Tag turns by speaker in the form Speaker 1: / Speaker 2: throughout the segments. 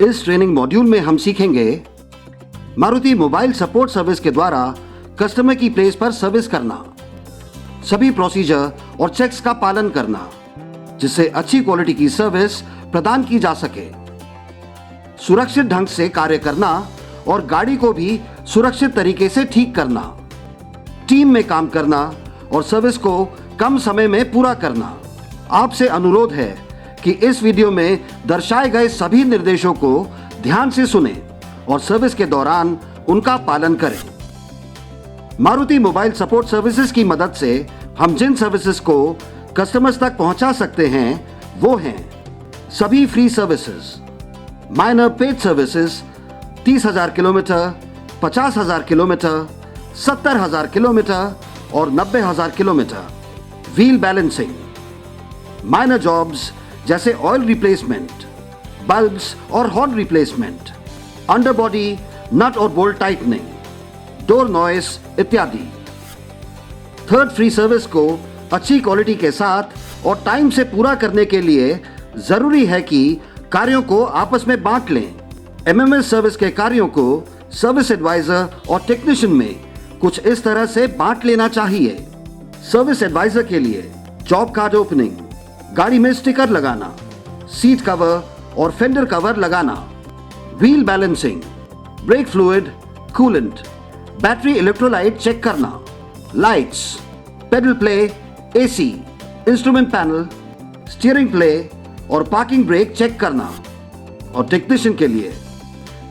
Speaker 1: इस training module में हम सीखेंगे मारुति मोबाइल सपोर्ट सर्विस के द्वारा कस्टमर की प्लेस पर सर्विस करना, सभी प्रोसीजर और चेक्स का पालन करना जिससे अच्छी क्वालिटी की सर्विस प्रदान की जा सके, सुरक्षित ढंग से कार्य करना और गाड़ी को भी सुरक्षित तरीके से ठीक करना, टीम में काम करना और सर्विस को कम समय में पूरा करना। आपसे अनुरोध है कि इस वीडियो में दर्शाए गए सभी निर्देशों को ध्यान से सुनें और सर्विस के दौरान उनका पालन करें। मारुति मोबाइल सपोर्ट सर्विसेज की मदद से हम जिन सर्विसेज को कस्टमर्स तक पहुंचा सकते हैं वो हैं सभी free services, minor paid services 30,000 kilometre, 50,000 kilometre, 70,000 kilometre और 90,000 kilometre, wheel balancing, minor jobs जैसे ऑयल रिप्लेसमेंट, बल्ब्स और हॉर्न रिप्लेसमेंट, अंडरबॉडी नट और बोल्ट टाइटनिंग, डोर नॉइस इत्यादि। थर्ड फ्री सर्विस को अच्छी क्वालिटी के साथ और टाइम से पूरा करने के लिए जरूरी है कि कार्यों को आपस में बांट लें। एमएमएस सर्विस के कार्यों को सर्विस एडवाइजर और टेक्नीशियन में कुछ इस तरह से बांट लेना चाहिए। सर्विस एडवाइजर के लिए जॉब कार्ड ओपनिंग, गाड़ी में स्टिकर लगाना, सीट कवर और फेंडर कवर लगाना, wheel balancing, brake fluid, coolant, battery electrolyte check करना, lights, pedal play, AC, instrument panel, steering play और पार्किंग ब्रेक चेक करना। और टेक्नीशियन के लिए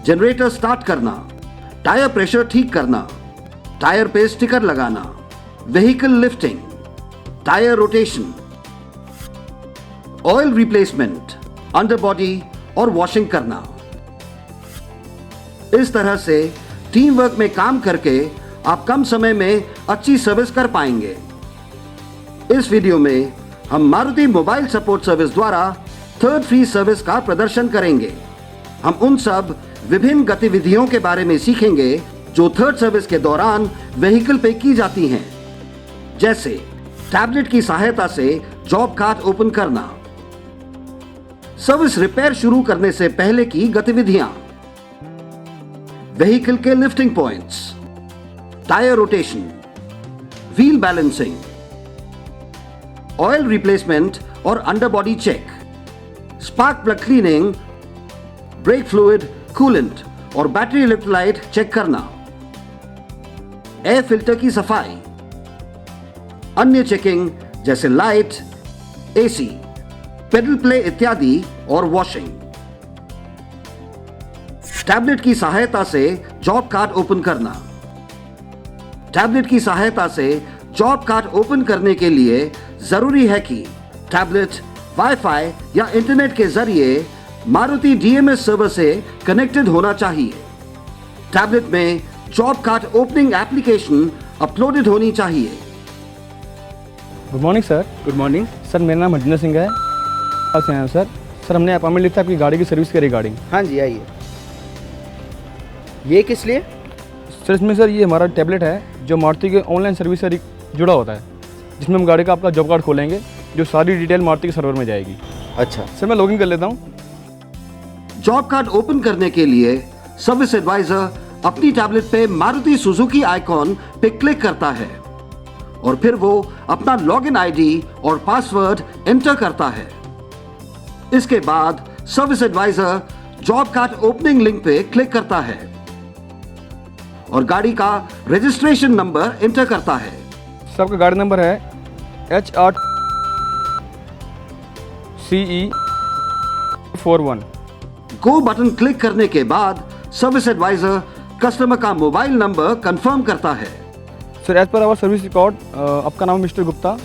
Speaker 1: जनरेटर स्टार्ट करना, टायर प्रेशर ठीक करना, टायर पे स्टिकर लगाना, vehicle lifting, tyre rotation, oil replacement, underbody और वॉशिंग करना। इस तरह से टीम वर्क में काम करके आप कम समय में अच्छी सर्विस कर पाएंगे। इस वीडियो में हम मारुति मोबाइल सपोर्ट सर्विस द्वारा थर्ड फ्री सर्विस का प्रदर्शन करेंगे। हम उन सब विभिन्न गतिविधियों के बारे में सीखेंगे जो थर्ड सर्विस के दौरान व्हीकल पे की जाती हैं, जैसे टैबलेट की सहायता से जॉब कार्ड ओपन करना, सर्विस रिपेयर शुरू करने से पहले की गतिविधियां, व्हीकल के lifting points, tyre rotation, wheel balancing, oil replacement और underbody check, spark plug cleaning, brake fluid, coolant और बैटरी इलेक्ट्रोलाइट चेक करना, एयर फिल्टर की सफाई, अन्य चेकिंग जैसे लाइट, एसी, पेडल प्ले इत्यादि और वॉशिंग। टैबलेट की सहायता से जॉब कार्ड ओपन करना। टैबलेट की सहायता से जॉब कार्ड ओपन करने के लिए जरूरी है कि टैबलेट वाईफाई या इंटरनेट के जरिए मारुति डीएमएस सर्वर से कनेक्टेड होना चाहिए। टैबलेट में job card opening application uploaded होनी चाहिए।
Speaker 2: Good morning sir.
Speaker 3: Good morning
Speaker 2: sir, मेरा नाम हरजिंदर सिंह है। से आया सर। सर, हमने अपॉइंटमेंट लिया था आपकी गाड़ी की सर्विस के रिगार्डिंग।
Speaker 3: हाँ जी, आइए। ये किस लिए?
Speaker 2: सर, इसमें सर ये हमारा टैबलेट है जो मारुति के ऑनलाइन सर्विस से जुड़ा होता है, जिसमें हम गाड़ी का आपका जॉब कार्ड खोलेंगे जो सारी डिटेल मारुति के सर्वर में जाएगी।
Speaker 3: अच्छा
Speaker 2: सर, मैं लॉगिन कर लेता हूँ।
Speaker 1: जॉब कार्ड ओपन करने के लिए सर्विस एडवाइजर अपनी टैबलेट पे मारुति सुजुकी आइकॉन पे क्लिक करता है और फिर वो अपना लॉगिन आईडी और पासवर्ड एंटर करता है। इसके बाद service advisor job card opening link पे क्लिक करता है और गाड़ी का रजिस्ट्रेशन नंबर एंटर करता है।
Speaker 2: सर, आपका गाड़ी नंबर है H8CE41।
Speaker 1: गो बटन क्लिक करने के बाद सर्विस एडवाइजर कस्टमर का मोबाइल नंबर कंफर्म करता है।
Speaker 2: Sir, as per our service record आपका नाम मिस्टर गुप्ता,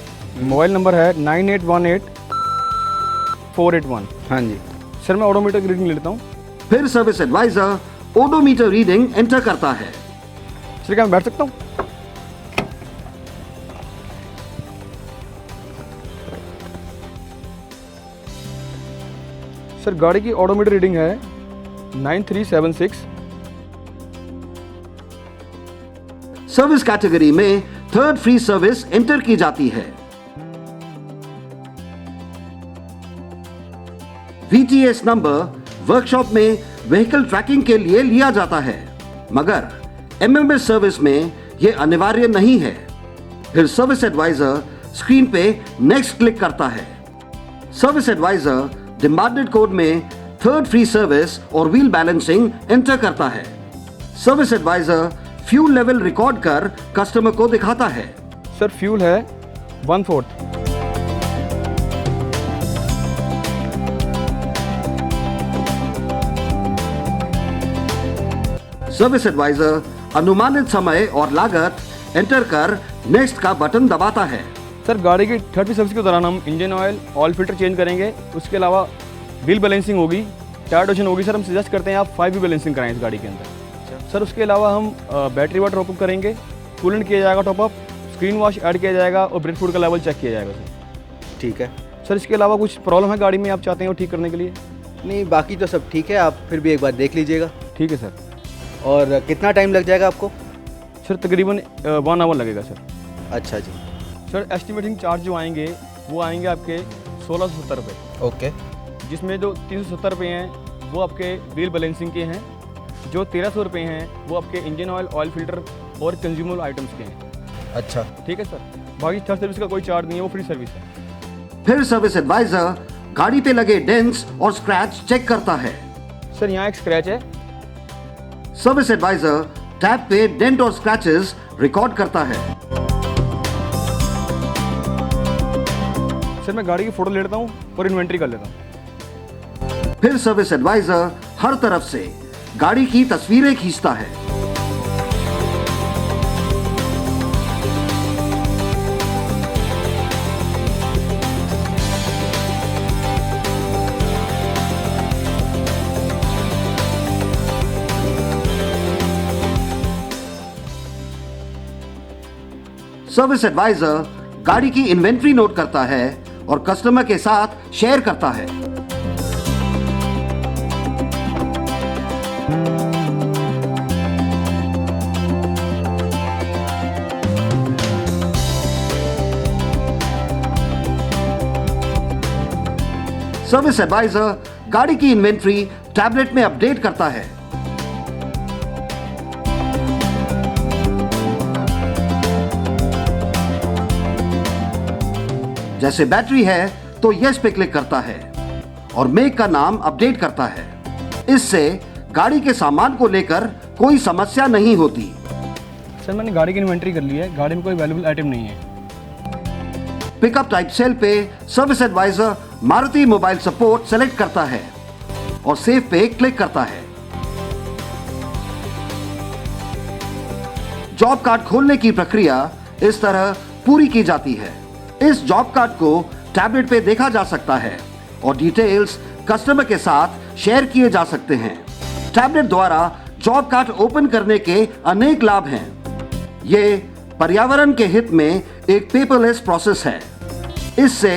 Speaker 2: मोबाइल नंबर है 9818481481।
Speaker 3: हाँ जी।
Speaker 2: सर, मैं ऑडोमीटर की रीडिंग ले लेता हूँ।
Speaker 1: फिर service advisor odometer reading enter करता है।
Speaker 2: सर, क्या मैं बैठ सकता हूँ? सर, गाड़ी की ऑडोमीटर रीडिंग है 9376।
Speaker 1: सर्विस कैटेगरी में थर्ड फ्री सर्विस एंटर की जाती है। VTS नंबर वर्कशॉप में व्हीकल ट्रैकिंग के लिए लिया जाता है, मगर MMS सर्विस में यह अनिवार्य नहीं है। फिर सर्विस एडवाइजर स्क्रीन पे नेक्स्ट क्लिक करता है। सर्विस एडवाइजर डिमांडेड कोड में थर्ड फ्री सर्विस और व्हील बैलेंसिंग एंटर करता है। Service advisor fuel level record कर कस्टमर को दिखाता है।
Speaker 2: सर फ्यूल है 1/4।
Speaker 1: सर्विस एडवाइजर अनुमानित समय और लागत एंटर कर नेक्स्ट का बटन दबाता है।
Speaker 2: सर गाड़ी की थर्ड फ्री सर्विस के दौरान हम इंजन ऑयल फिल्टर चेंज करेंगे। उसके अलावा व्हील बैलेंसिंग होगी, टायर रोटेशन होगी। सर हम सजेस्ट करते हैं आप 5 व्हील बैलेंसिंग कराएं इस गाड़ी के अंदर। सर उसके अलावा हम बैटरी वाटर टॉपअप करेंगे, कूलेंट किया जाएगा टॉपअप, स्क्रीन वॉश ऐड किया जाएगा और ब्रेक फ्लूइड का लेवल चेक किया जाएगा। सर
Speaker 3: ठीक है।
Speaker 2: सर इसके अलावा कुछ प्रॉब्लम है गाड़ी में आप चाहते हैं वो ठीक करने के लिए?
Speaker 3: नहीं, बाकी तो सब ठीक है, आप फिर भी एक बार देख लीजिएगा।
Speaker 2: ठीक है सर।
Speaker 3: और कितना टाइम लग जाएगा आपको?
Speaker 2: सर तकरीबन 1 आवर लगेगा सर।
Speaker 3: अच्छा जी।
Speaker 2: सर एस्टिमेटिंग चार्ज जो आएंगे वो आएंगे आपके 1670 रुपये,
Speaker 3: ओके।
Speaker 2: जिसमें जो 370 रुपये हैं वो आपके व्हील बैलेंसिंग के हैं, जो 1300 रुपये हैं वो आपके इंजन ऑयल फिल्टर और कंज्यूमेबल आइटम्स के हैं।
Speaker 3: अच्छा
Speaker 2: ठीक है सर। बाकी थर्ड सर्विस का कोई चार्ज नहीं है, वो फ्री सर्विस है।
Speaker 1: फिर सर्विस एडवाइजर गाड़ी पे लगे डेंट्स और स्क्रैच चेक करता है।
Speaker 2: सर यहाँ एक स्क्रैच है।
Speaker 1: सर्विस एडवाइजर टैब पे डेंट और स्क्रैचेस रिकॉर्ड करता है।
Speaker 2: सर मैं गाड़ी की फ़ोटो ले लेता हूँ और इन्वेंट्री कर लेता हूँ।
Speaker 1: फिर सर्विस एडवाइजर हर तरफ से गाड़ी की तस्वीरें खींचता है। सर्विस एडवाइजर गाड़ी की इन्वेंट्री नोट करता है और कस्टमर के साथ शेयर करता है। सर्विस एडवाइजर गाड़ी की इन्वेंट्री टैबलेट में अपडेट करता है। जैसे बैटरी है तो यस पे क्लिक करता है और मेक का नाम अपडेट करता है। इससे गाड़ी के सामान को लेकर कोई समस्या नहीं होती।
Speaker 2: सर मैंने गाड़ी की इन्वेंट्री कर ली है, गाड़ी में कोई वैल्यूबल आइटम नहीं है।
Speaker 1: पिकअप टाइप सेल पे service advisor Maruti mobile support select करता है और सेव पे क्लिक करता है। जॉब कार्ड खोलने की प्रक्रिया इस तरह पूरी की जाती है। इस जॉब कार्ड को टैबलेट पे देखा जा सकता है और डिटेल्स कस्टमर के साथ शेयर किए जा सकते हैं। टैबलेट द्वारा जॉब कार्ड ओपन करने के अनेक लाभ हैं। ये पर्यावरण के हित में एक पेपरलेस प्रोसेस है। इससे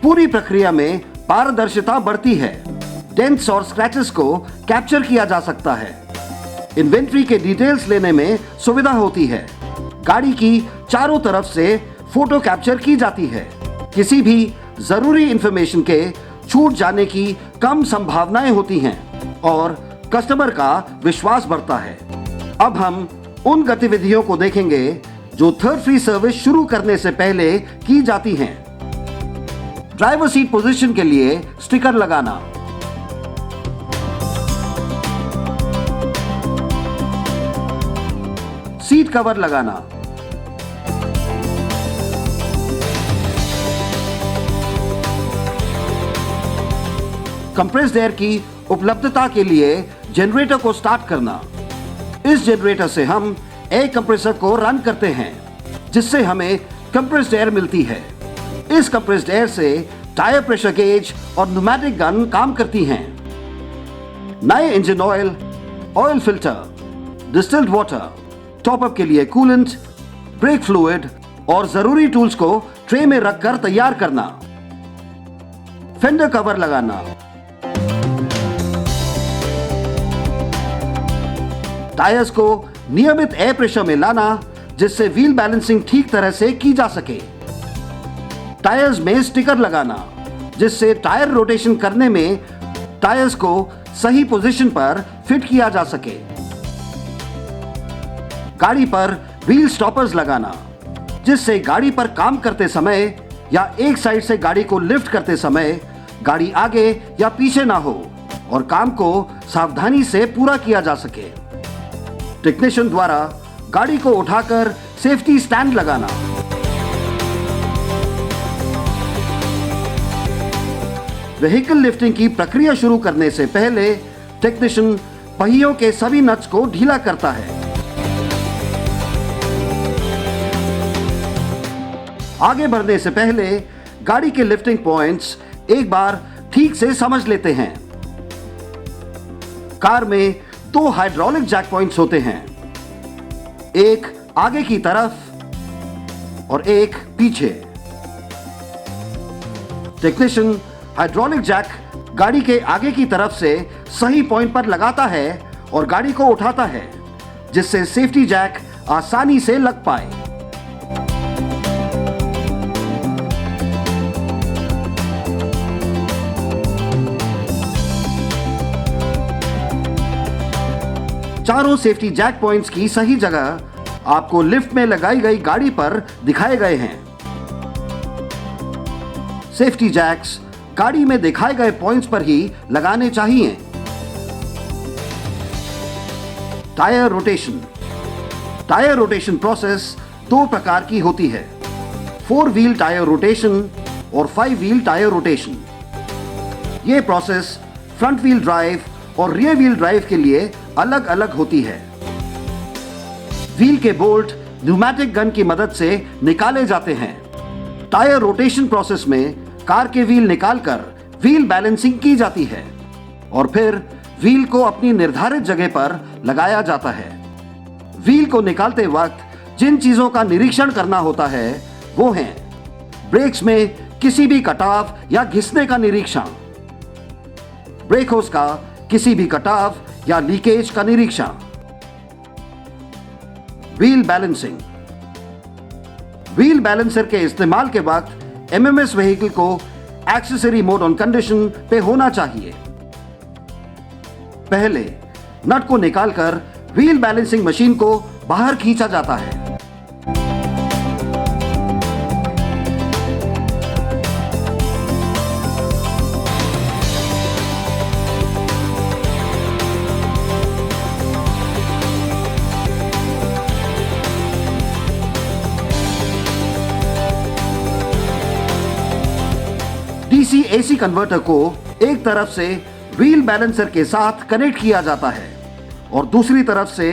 Speaker 1: पूरी प्रक्रिया में पारदर्शिता बढ़ती है। डेंट्स और स्क्रैचेस को कैप्चर किया जा सकता है। इन्वेंट्री के डिटेल्स लेने में सुविधा होती है। गाड़ी की चारों तरफ से फोटो कैप्चर की जाती है। किसी भी जरूरी इंफॉर्मेशन के छूट जाने की कम संभावनाएं होती हैं और कस्टमर का विश्वास बढ़ता है। अब हम उन गतिविधियों को देखेंगे जो थर्ड फ्री सर्विस शुरू करने से पहले की जाती हैं। ड्राइवर सीट पोजीशन के लिए स्टिकर लगाना, सीट कवर लगाना, कंप्रेस्ड एयर की उपलब्धता के लिए जनरेटर को स्टार्ट करना। इस जनरेटर से हम एयर कंप्रेसर को रन करते हैं, जिससे हमें कंप्रेस्ड एयर मिलती है। इस कंप्रेस्ड एयर से टायर प्रेशर गेज और न्यूमेटिक गन काम करती हैं। नए engine oil filter, distilled water, top up के लिए कूलेंट, ब्रेक फ्लूइड और जरूरी टूल्स को ट्रे में रखकर तैयार करना। फेंडर कवर लगाना, टायर्स को नियमित एयर प्रेशर में लाना, जिससे व्हील बैलेंसिंग ठीक तरह से की जा सके। टायर्स में स्टिकर लगाना, जिससे टायर रोटेशन करने में टायर्स को सही पोजीशन पर फिट किया जा सके। गाड़ी पर व्हील स्टॉपर्स लगाना, जिससे गाड़ी पर काम करते समय या एक साइड से गाड़ी को लिफ्ट करते समय गाड़ी आगे या पीछे ना हो और काम को सावधानी से पूरा किया जा सके। टेक्नीशियन द्वारा गाड़ी को उठाकर सेफ्टी स्टैंड लगाना। व्हीकल लिफ्टिंग की प्रक्रिया शुरू करने से पहले टेक्नीशियन पहियों के सभी नट्स को ढीला करता है। आगे बढ़ने से पहले गाड़ी के लिफ्टिंग पॉइंट्स एक बार ठीक से समझ लेते हैं। कार में 2 हाइड्रोलिक जैक पॉइंट्स होते हैं, एक आगे की तरफ और एक पीछे। टेक्नीशियन हाइड्रोलिक जैक गाड़ी के आगे की तरफ से सही पॉइंट पर लगाता है और गाड़ी को उठाता है, जिससे सेफ्टी जैक आसानी से लग पाए। चारों सेफ्टी जैक पॉइंट्स की सही जगह आपको लिफ्ट में लगाई गई गाड़ी पर दिखाए गए हैं। सेफ्टी जैक्स गाड़ी में दिखाए गए पॉइंट्स पर ही लगाने चाहिए। Tyre rotation. Tyre rotation process 2 प्रकार की होती है, 4 व्हील टायर रोटेशन और 5 व्हील टायर रोटेशन। यह प्रोसेस फ्रंट व्हील ड्राइव और रियर व्हील ड्राइव के लिए अलग अलग होती है। व्हील के बोल्ट न्यूमैटिक गन की मदद से निकाले जाते हैं। टायर रोटेशन प्रोसेस में कार के व्हील निकालकर व्हील बैलेंसिंग की जाती है और फिर व्हील को अपनी निर्धारित जगह पर लगाया जाता है। व्हील को निकालते वक्त जिन चीजों का निरीक्षण करना होता है वो हैं ब्रेक्स में किसी भी कटाव या घिसने का निरीक्षण, ब्रेक होस का किसी भी कटाव या लीकेज का निरीक्षण, व्हील बैलेंसिंग। व्हील बैलेंसर के इस्तेमाल के वक्त एमएमएस व्हीकल को एक्सेसरी मोड ऑन कंडीशन पे होना चाहिए। पहले नट को निकालकर व्हील बैलेंसिंग मशीन को बाहर खींचा जाता है। डीसी एसी कन्वर्टर को एक तरफ से व्हील बैलेंसर के साथ कनेक्ट किया जाता है और दूसरी तरफ से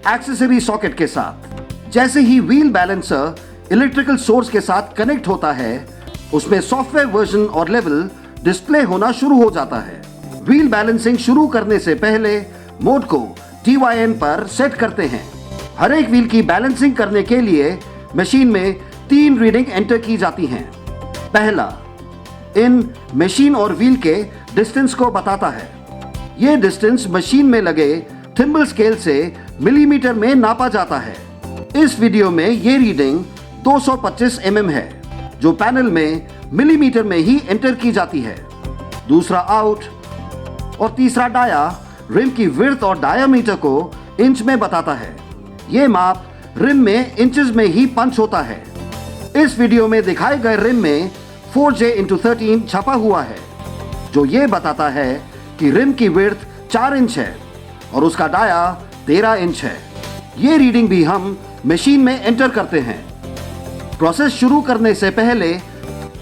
Speaker 1: एक्सेसरी सॉकेट के साथ। जैसे ही व्हील बैलेंसर इलेक्ट्रिकल सोर्स के साथ कनेक्ट होता है, उसमें सॉफ्टवेयर वर्जन और लेवल डिस्प्ले होना शुरू हो जाता है। व्हील बैलेंसिंग शुरू करने से पहले मोड को TYN पर सेट करते हैं। हर एक व्हील की बैलेंसिंग करने के लिए मशीन में 3 रीडिंग एंटर की जाती हैं। पहला इन मशीन और व्हील के डिस्टेंस को बताता है। यह डिस्टेंस मशीन में लगे थिम्बल स्केल से मिलीमीटर में नापा जाता है। इस वीडियो में यह रीडिंग 225 mm है, जो पैनल में मिलीमीटर में ही एंटर की जाती है। दूसरा आउट और तीसरा डाया रिम की विड्थ और डायामीटर को इंच में बताता है। यह माप रिम में इंचेस में ही पंच होता है। इस वीडियो में दिखाए गए रिम में 4J×13 छपा हुआ है, जो ये बताता है कि रिम की विड्थ 4 इंच है और उसका डाया 13 इंच है। ये रीडिंग भी हम मशीन में एंटर करते हैं। प्रोसेस शुरू करने से पहले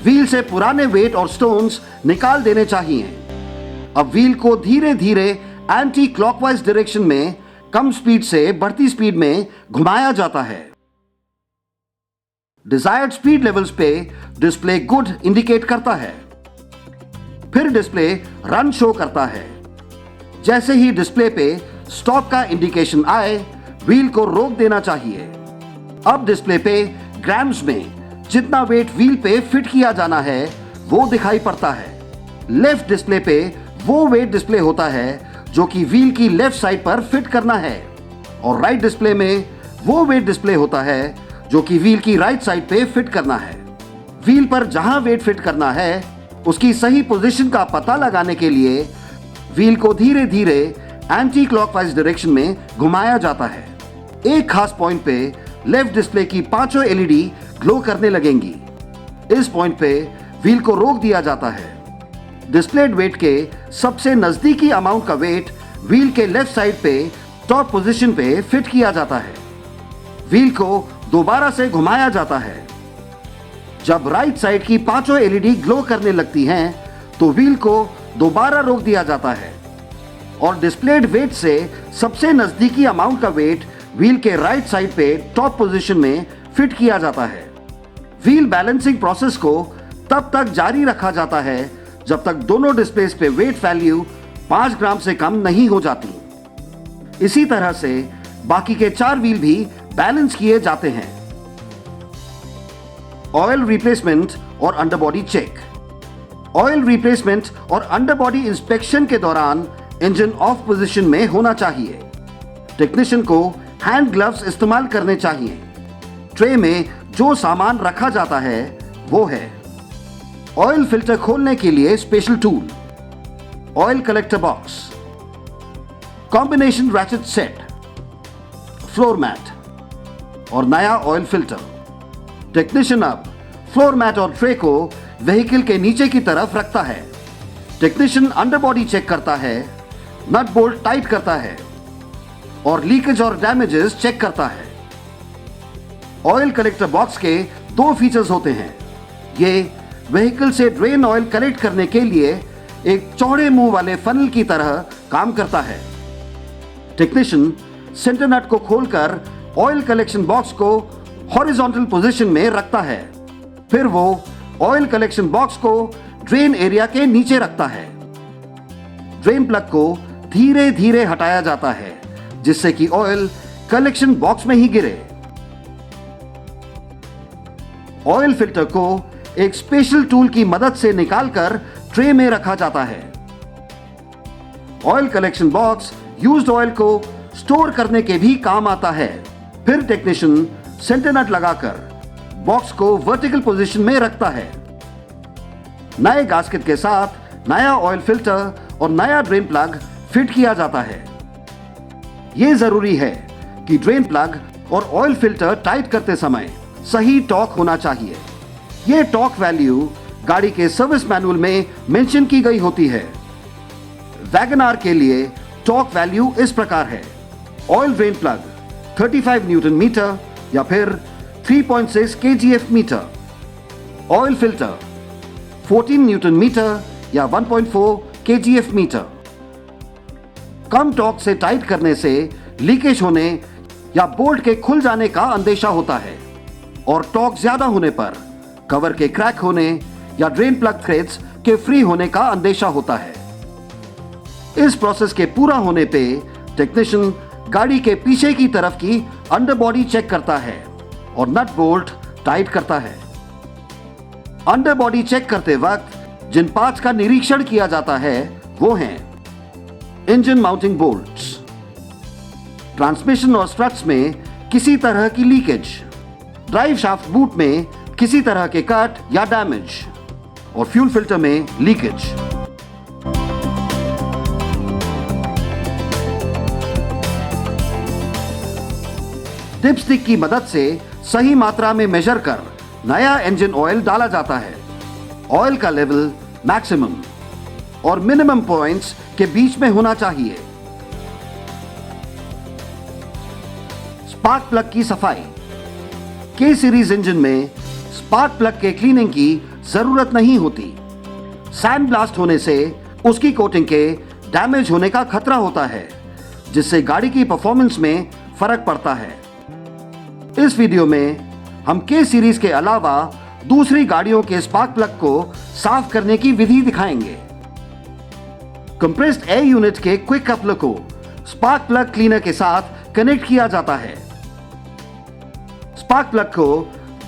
Speaker 1: व्हील से पुराने वेट और स्टोन्स निकाल देने चाहिए। अब व्हील को धीरे धीरे एंटी क्लॉकवाइज डायरेक्शन में कम स्पीड से बढ़ती स्पीड में घुमाया जाता है। डिजायर्ड स्पीड लेवल्स पे डिस्प्ले गुड इंडिकेट करता है। फिर डिस्प्ले रन शो करता है। जैसे ही डिस्प्ले पे स्टॉप का इंडिकेशन आए, व्हील को रोक देना चाहिए। अब डिस्प्ले पे ग्राम्स में जितना वेट व्हील पे फिट किया जाना है वो दिखाई पड़ता है। लेफ्ट डिस्प्ले पे वो वेट डिस्प्ले होता है जो कि व्हील की लेफ्ट साइड पर फिट करना है और राइट डिस्प्ले में वो वेट डिस्प्ले होता है जो कि व्हील की राइट साइड पे फिट करना है। व्हील पर जहां वेट फिट करना है उसकी सही पोजीशन का पता लगाने के लिए व्हील को धीरे धीरे एंटी क्लॉकवाइज डायरेक्शन में घुमाया जाता है। एक खास पॉइंट पे लेफ्ट डिस्प्ले की पांचों एलईडी ग्लो करने लगेंगी। इस पॉइंट पे व्हील को रोक दिया जाता है। डिस्प्लेड वेट के सबसे नजदीकी अमाउंट का वेट व्हील के लेफ्ट साइड पे टॉप पोजीशन पे फिट किया जाता है। व्हील को दोबारा से घुमाया जाता है। जब राइट साइड की पांचों एलईडी ग्लो करने लगती हैं, तो व्हील को दोबारा रोक दिया जाता है और डिस्प्लेड वेट से सबसे नजदीकी अमाउंट का वेट व्हील के राइट साइड पे टॉप पोजीशन में फिट किया जाता है। व्हील बैलेंसिंग प्रोसेस को तब तक जारी रखा जाता है जब तक दोनों डिस्प्लेस पे वेट वैल्यू 5 ग्राम से कम नहीं हो जाती। इसी तरह से बाकी के 4 व्हील भी बैलेंस किए जाते हैं। ऑयल रिप्लेसमेंट और अंडरबॉडी चेक। ऑयल रिप्लेसमेंट और अंडरबॉडी इंस्पेक्शन के दौरान इंजन ऑफ पोजीशन में होना चाहिए। टेक्नीशियन को हैंड ग्लव्स इस्तेमाल करने चाहिए। ट्रे में जो सामान रखा जाता है वो है ऑयल फिल्टर खोलने के लिए special tool, oil collector box, combination ratchet set, floor mat और नया ऑयल फिल्टर। टेक्नीशियन अब फ्लोर मैट और ट्रे को व्हीकल के नीचे की तरफ रखता है। टेक्नीशियन अंडरबॉडी चेक करता है, नट बोल्ट टाइट करता है और लीकेज और डैमेजेस चेक करता है। ऑयल कलेक्टर बॉक्स के 2 फीचर्स होते हैं। ये व्हीकल से ड्रेन ऑयल कलेक्ट करने के लिए एक चौड़े मुंह वाले फनल की तरह काम करता है। टेक्नीशियन सेंटर नट को खोलकर ऑयल कलेक्शन बॉक्स को हॉरिजॉन्टल पोजीशन में रखता है। फिर वो ऑयल कलेक्शन बॉक्स को ड्रेन एरिया के नीचे रखता है। ड्रेन प्लग को धीरे धीरे हटाया जाता है जिससे कि ऑयल कलेक्शन बॉक्स में ही गिरे। ऑयल फिल्टर को एक स्पेशल टूल की मदद से निकालकर ट्रे में रखा जाता है। Oil collection box used oil को स्टोर करने के भी काम आता है। फिर टेक्नीशियन सेंटर नट लगाकर बॉक्स को वर्टिकल पोजीशन में रखता है। नए गास्केट के साथ नया ऑयल फिल्टर और नया ड्रेन प्लग फिट किया जाता है। यह जरूरी है कि ड्रेन प्लग और ऑयल फिल्टर टाइट करते समय सही टॉर्क होना चाहिए। यह टॉर्क वैल्यू गाड़ी के सर्विस मैनुअल में मेंशन की गई होती है। वैगन आर के लिए टॉर्क वैल्यू इस प्रकार है: oil drain plug 35 newton metre या फिर 3.6 kgf metre, oil filter 14 newton metre या 1.4 kgf मीटर। कम टॉर्क से टाइट करने से लीकेज होने या बोल्ट के खुल जाने का अंदेशा होता है और टॉर्क ज्यादा होने पर कवर के क्रैक होने या ड्रेन प्लग थ्रेड्स के फ्री होने का अंदेशा होता है। इस प्रोसेस के पूरा होने पे टेक्नीशियन गाड़ी के पीछे की तरफ की अंडरबॉडी चेक करता है और नट बोल्ट टाइट करता है। अंडरबॉडी चेक करते वक्त जिन पार्ट्स का निरीक्षण किया जाता है वो हैं इंजन माउंटिंग बोल्ट्स, ट्रांसमिशन और स्ट्रट्स में किसी तरह की लीकेज, ड्राइव शाफ्ट बूट में किसी तरह के कट या डैमेज और फ्यूल फिल्टर में लीकेज। डिपस्टिक की मदद से सही मात्रा में मेजर कर नया इंजन ऑयल डाला जाता है। ऑयल का लेवल मैक्सिमम और मिनिमम पॉइंट्स के बीच में होना चाहिए। स्पार्क प्लग की सफाई। के सीरीज इंजन में स्पार्क प्लग के क्लीनिंग की जरूरत नहीं होती। सैंड ब्लास्ट होने से उसकी कोटिंग के डैमेज होने का खतरा होता है जिससे गाड़ी की परफॉर्मेंस में फर्क पड़ता है। इस वीडियो में हम के सीरीज के अलावा दूसरी गाड़ियों के स्पार्क प्लग को साफ करने की विधि दिखाएंगे। कंप्रेस्ड एयर यूनिट के क्विक कपलर को स्पार्क प्लग क्लीनर के साथ कनेक्ट किया जाता है। स्पार्क प्लग को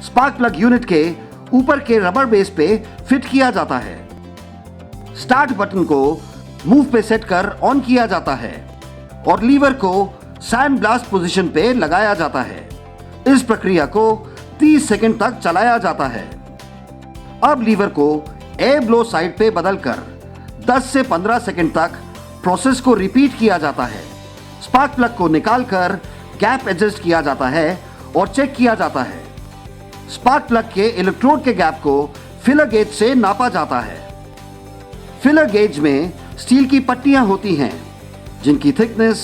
Speaker 1: स्पार्क प्लग यूनिट के ऊपर के रबर बेस पे फिट किया जाता है। स्टार्ट बटन को मूव पे सेट कर ऑन किया जाता है और लीवर को सैंड ब्लास्ट पोजीशन पे लगाया जाता है। इस प्रक्रिया को 30 सेकंड तक चलाया जाता है। अब लीवर को एयर ब्लो साइड पे बदलकर 10 से 15 सेकंड तक प्रोसेस को रिपीट किया जाता है। स्पार्क प्लग को निकालकर गैप एडजस्ट किया जाता है और चेक किया जाता है। स्पार्क प्लग के इलेक्ट्रोड के गैप को फिलर गेज से नापा जाता है। फिलर गेज में स्टील की पट्टियां होती हैं जिनकी थिकनेस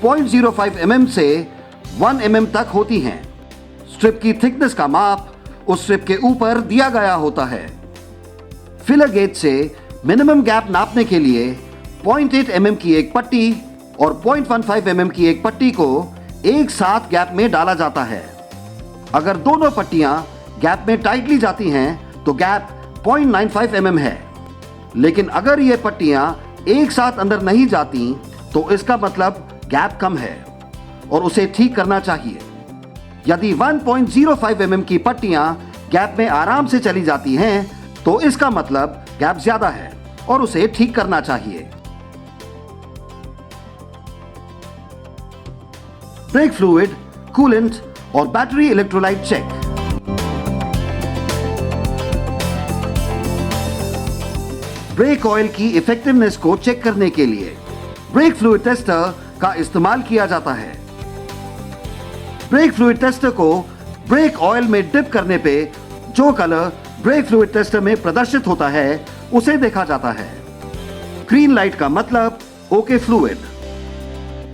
Speaker 1: 0.05 mm से 1 mm तक होती हैं। स्ट्रिप की थिकनेस का माप उस स्ट्रिप के ऊपर दिया गया होता है। फिलर गेज से मिनिमम गैप नापने के लिए 0.8 mm की एक पट्टी और 0.15 mm की एक पट्टी को एक साथ गैप में डाला जाता है। अगर दोनों पट्टियां गैप में टाइटली जाती हैं तो गैप 0.95 mm है, लेकिन अगर ये पट्टियां एक साथ अंदर नहीं जाती तो इसका मतलब गैप कम है और उसे ठीक करना चाहिए। यदि 1.05 mm की पट्टियां गैप में आराम से चली जाती हैं तो इसका मतलब गैप ज्यादा है और उसे ठीक करना चाहिए। ब्रेक फ्लूइड, कूलेंट और battery electrolyte check. Brake oil की इफेक्टिवनेस को चेक करने के लिए ब्रेक फ्लूइड टेस्टर का इस्तेमाल किया जाता है। ब्रेक फ्लूइड टेस्टर को ब्रेक ऑयल में डिप करने पे जो कलर ब्रेक फ्लूइड टेस्टर में प्रदर्शित होता है उसे देखा जाता है। ग्रीन लाइट का मतलब ओके फ्लूइड,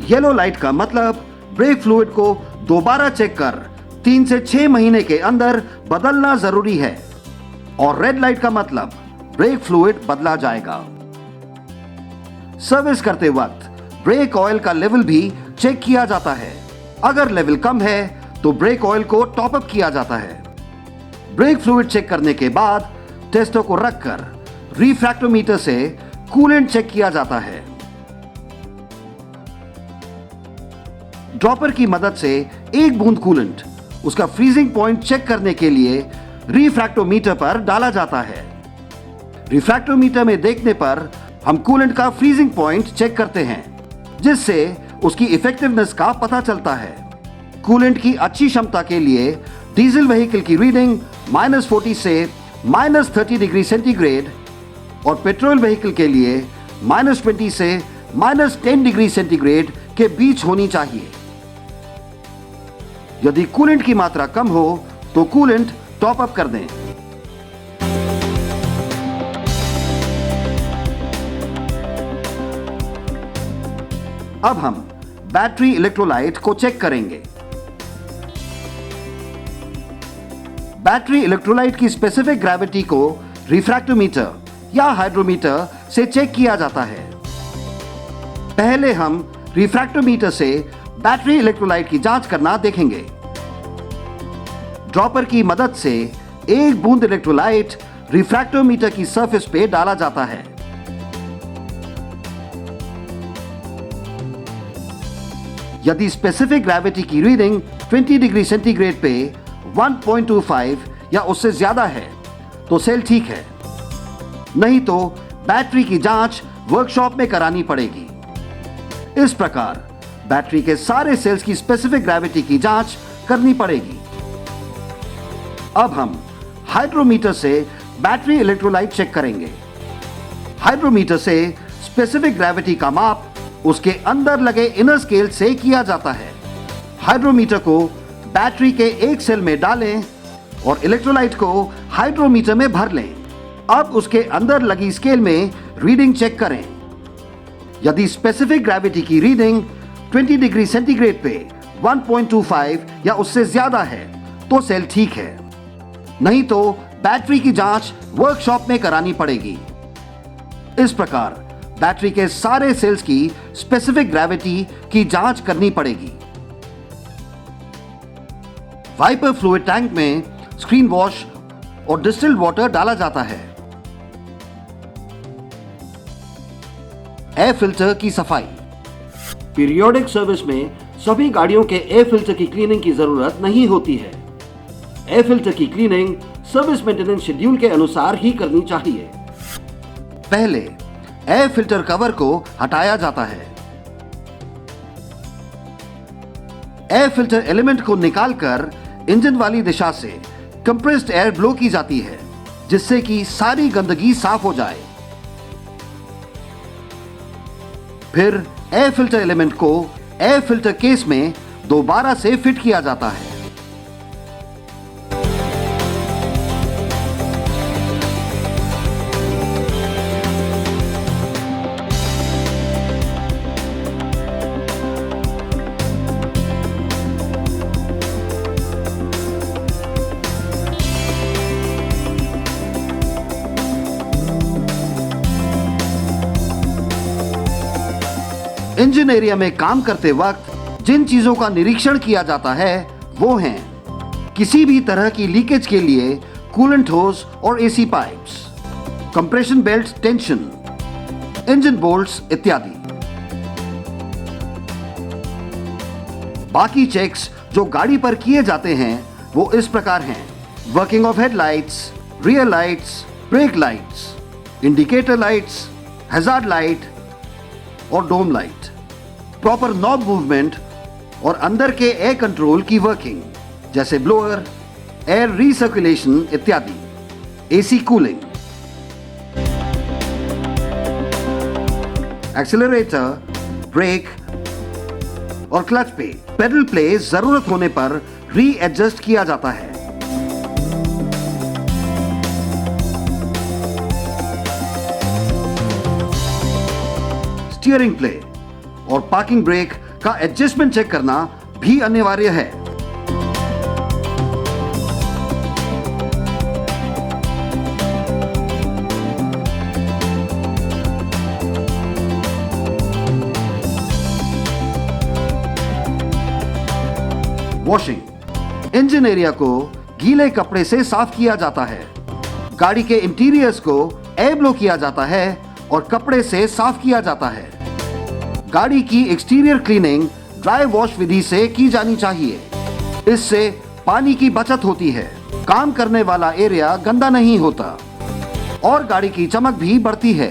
Speaker 1: येलो लाइट का मतलब ब्रेक फ्लूइड को दोबारा चेक कर 3 से 6 महीने के अंदर बदलना जरूरी है, और रेड लाइट का मतलब ब्रेक फ्लूइड बदला जाएगा। सर्विस करते वक्त ब्रेक ऑयल का लेवल भी चेक किया जाता है। अगर लेवल कम है तो ब्रेक ऑयल को टॉप अप किया जाता है। ब्रेक फ्लूइड चेक करने के बाद टेस्टर को रखकर रिफ्रैक्टोमीटर से कूलेंट चेक किया जाता है। ड्रॉपर की मदद से एक बूंद कूलेंट उसका फ्रीजिंग पॉइंट चेक करने के लिए रिफ्रैक्टोमीटर पर डाला जाता है। रिफ्रैक्टोमीटर में देखने पर हम कूलेंट का फ्रीजिंग पॉइंट चेक करते हैं, जिससे उसकी इफेक्टिवनेस का पता चलता है। कूलेंट की अच्छी क्षमता के लिए डीजल व्हीकल की रीडिंग -40 से -30 डिग्री सेंटीग्रेड और पेट्रोल व्हीकल के लिए -20 से -10 डिग्री सेंटीग्रेड के बीच होनी चाहिए। यदि कूलेंट की मात्रा कम हो तो कूलेंट टॉप अप कर दें। अब हम बैटरी इलेक्ट्रोलाइट को चेक करेंगे। बैटरी इलेक्ट्रोलाइट की स्पेसिफिक ग्रेविटी को रिफ्रैक्टोमीटर या हाइड्रोमीटर से चेक किया जाता है। पहले हम रिफ्रैक्टोमीटर से बैटरी इलेक्ट्रोलाइट की जांच करना देखेंगे। ड्रॉपर की मदद से एक बूंद इलेक्ट्रोलाइट रिफ्रैक्टोमीटर की सरफेस पे डाला जाता है। यदि स्पेसिफिक ग्रेविटी की रीडिंग 20 डिग्री सेंटीग्रेड पे 1.25 या उससे ज्यादा है तो सेल ठीक है, नहीं तो बैटरी की जांच वर्कशॉप में करानी पड़ेगी। इस प्रकार बैटरी के सारे सेल्स की स्पेसिफिक ग्रेविटी की जांच करनी पड़ेगी। अब हम हाइड्रोमीटर से बैटरी इलेक्ट्रोलाइट चेक करेंगे। हाइड्रोमीटर से स्पेसिफिक ग्रेविटी का माप उसके अंदर लगे इनर स्केल से किया जाता है। हाइड्रोमीटर को बैटरी के एक सेल में डालें और इलेक्ट्रोलाइट को हाइड्रोमीटर में भर लें। अब उसके अंदर लगी स्केल में रीडिंग चेक करें। यदि स्पेसिफिक ग्रेविटी की रीडिंग 20 डिग्री सेंटीग्रेड पे 1.25 या उससे ज्यादा है तो सेल ठीक है, नहीं तो बैटरी की जांच वर्कशॉप में करानी पड़ेगी। इस प्रकार बैटरी के सारे सेल्स की स्पेसिफिक ग्रेविटी की जांच करनी पड़ेगी। वाइपर फ्लूइड टैंक में स्क्रीन वॉश और डिस्टिल्ड वाटर डाला जाता है। एयर फिल्टर की सफाई। पीरियोडिक सर्विस में सभी गाड़ियों के एयर फिल्टर की क्लीनिंग की जरूरत नहीं होती है। एयर फिल्टर की क्लीनिंग सर्विस मेंटेनेंस शेड्यूल के अनुसार ही करनी चाहिए। पहले एयर फिल्टर कवर को हटाया जाता है। एयर फिल्टर एलिमेंट को निकालकर इंजन वाली दिशा से कंप्रेस्ड एयर ब्लो की जाती है, जिससे कि सारी गंदगी साफ हो जाए। फिर एयर फिल्टर एलिमेंट को एयर फिल्टर केस में दोबारा से फिट किया जाता है। इंजन एरिया में काम करते वक्त जिन चीजों का निरीक्षण किया जाता है वो हैं किसी भी तरह की लीकेज के लिए कूलेंट होस और AC pipes, compression belt tension, engine bolts इत्यादि। बाकी चेक्स जो गाड़ी पर किए जाते हैं वो इस प्रकार हैं: working of headlights, rear lights, break lights, indicator lights, hazard light और डोम लाइट, प्रॉपर नॉब मूवमेंट और अंदर के एयर कंट्रोल की वर्किंग जैसे ब्लोअर, एयर रिसर्कुलेशन इत्यादि, एसी कूलिंग। एक्सीलरेटर, ब्रेक और क्लच पे पेडल प्ले जरूरत होने पर रीएडजस्ट किया जाता है। स्टीयरिंग प्ले और पार्किंग ब्रेक का एडजस्टमेंट चेक करना भी अनिवार्य है। वॉशिंग। इंजन एरिया को गीले कपड़े से साफ किया जाता है। गाड़ी के इंटीरियर्स को एयर ब्लो किया जाता है और कपड़े से साफ किया जाता है। गाड़ी की एक्सटीरियर क्लीनिंग ड्राई वॉश विधि से की जानी चाहिए। इससे पानी की बचत होती है, काम करने वाला एरिया गंदा नहीं होता और गाड़ी की चमक भी बढ़ती है।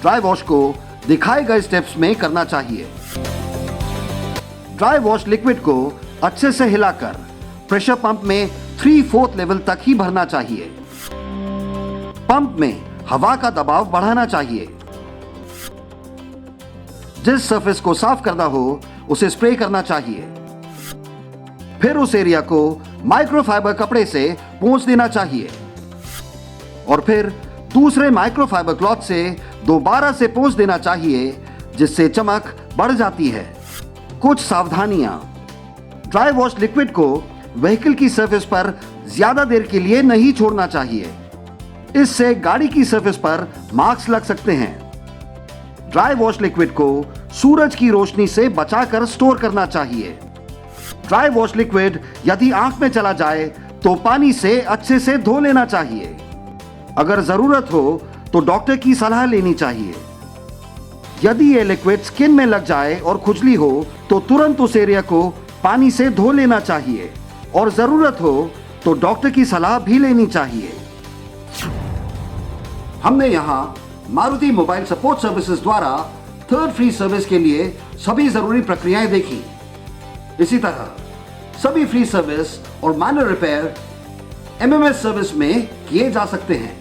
Speaker 1: ड्राई वॉश को दिखाए गए स्टेप्स में करना चाहिए। ड्राई वॉश लिक्विड को अच्छे से हिलाकर प्रेशर पंप में 3/4 लेवल तक ही भरना चाहिए। पंप में हवा का दबाव बढ़ाना चाहिए। जिस सरफेस को साफ करना हो उसे स्प्रे करना चाहिए। फिर उस एरिया को माइक्रोफाइबर कपड़े से पोंछ देना चाहिए और फिर दूसरे माइक्रोफाइबर क्लॉथ से दोबारा से पोंछ देना चाहिए, जिससे चमक बढ़ जाती है। कुछ सावधानियां: ड्राई वॉश लिक्विड को व्हीकल की सरफेस पर ज्यादा देर के लिए नहीं छोड़ना चाहिए, इससे गाड़ी की सरफेस पर मार्क्स लग सकते हैं। ड्राई वॉश लिक्विड को सूरज की रोशनी से बचाकर स्टोर करना चाहिए। ड्राई वॉश लिक्विड यदि आंख में चला जाए तो पानी से अच्छे से धो लेना चाहिए। अगर जरूरत हो तो डॉक्टर की सलाह लेनी चाहिए। यदि ये लिक्विड स्किन में लग जाए और खुजली हो तो तुरंत उस एरिया को पानी से धो लेना चाहिए और जरूरत हो तो डॉक्टर की सलाह भी लेनी चाहिए। हमने यहां मारुति मोबाइल सपोर्ट सर्विसेज द्वारा थर्ड फ्री सर्विस के लिए सभी जरूरी प्रक्रियाएं देखी। इसी तरह सभी फ्री सर्विस और माइनर रिपेयर एमएमएस सर्विस में किए जा सकते हैं।